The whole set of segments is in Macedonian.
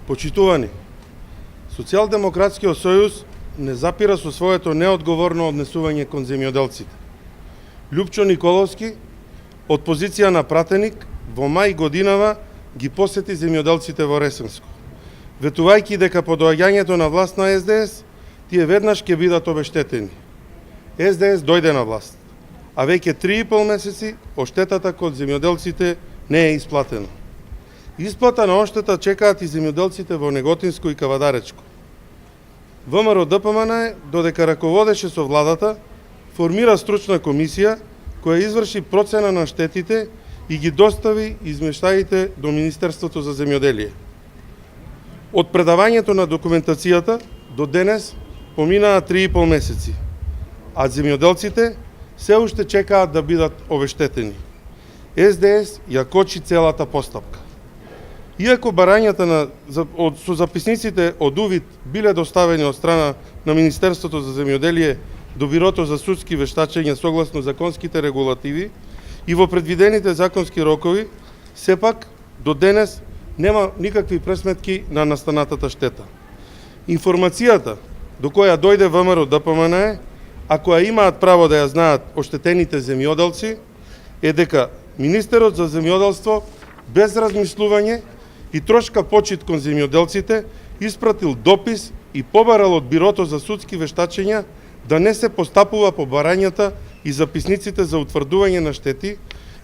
Почитувани, Социјалдемократскиот сојуз не запира со своето неодговорно однесување кон земјоделците. Лјупчо Николовски, од позиција на пратеник, во мај годинава ги посети земјоделците во Ресенско, ветувајќи дека по доаѓањето на власт на СДС, тие веднаш ќе бидат обештетени. СДС дојде на власт, а веќе 3,5 месеци оштетата кон земјоделците не е исплатена. Исплата на оштета чекаат и земјоделците во Неготинско и Кавадаречко. ВМРО ДПМН, додека раководеше со владата, формира стручна комисија која изврши процена на штетите и ги достави измештаите до Министерството за земјоделие. Од предавањето на документацијата до денес поминаа 3,5 месеци, а земјоделците се уште чекаат да бидат обештетени. СДС ја кочи целата постапка. Иако барањата со записниците од увид биле доставени од страна на Министерството за земјоделие до Бирото за судски вештачења согласно законските регулативи и во предвидените законски рокови, сепак до денес нема никакви пресметки на настанатата штета. Информацијата до која дојде ВМРО ДПМН, а која имаат право да ја знаат оштетените земјоделци, е дека Министерот за земјоделство без размислување и трошка почит кон земјоделците испратил допис и побарал од Бирото за судски вештачења да не се постапува по барањата и записниците за утврдување на штети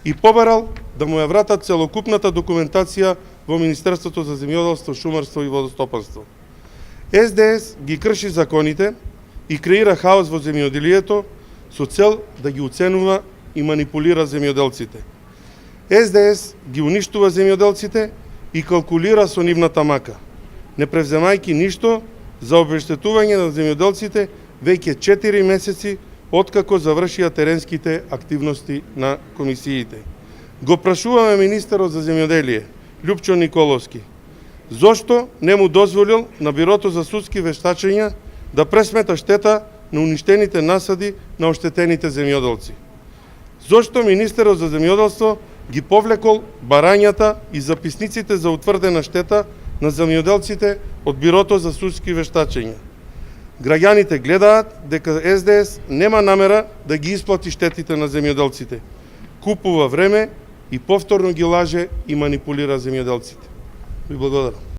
и побарал да му ја вратат целокупната документација во Министерството за земјоделство, шумарство и водостопанство. СДС ги крши законите и креира хаос во земјоделието со цел да ги уценува и манипулира земјоделците. СДС ги уништува земјоделците и калкулира со нивната мака, не превземајќи ништо за обештетување на земјоделците веќе 4 месеци откако завршија теренските активности на комисиите. Го прашуваме министерот за земјоделие, Лјупчо Николовски, зошто не му дозволил на Бирото за судски вештачења да пресмета штета на уништените насади на оштетените земјоделци? Зошто министерот за земјоделство ги повлекол барањата и записниците за утврдена штета на земјоделците од Бирото за судски вештачења? Граѓаните гледаат дека СДС нема намера да ги исплати штетите на земјоделците. Купува време и повторно ги лаже и манипулира земјоделците. Ви благодарам.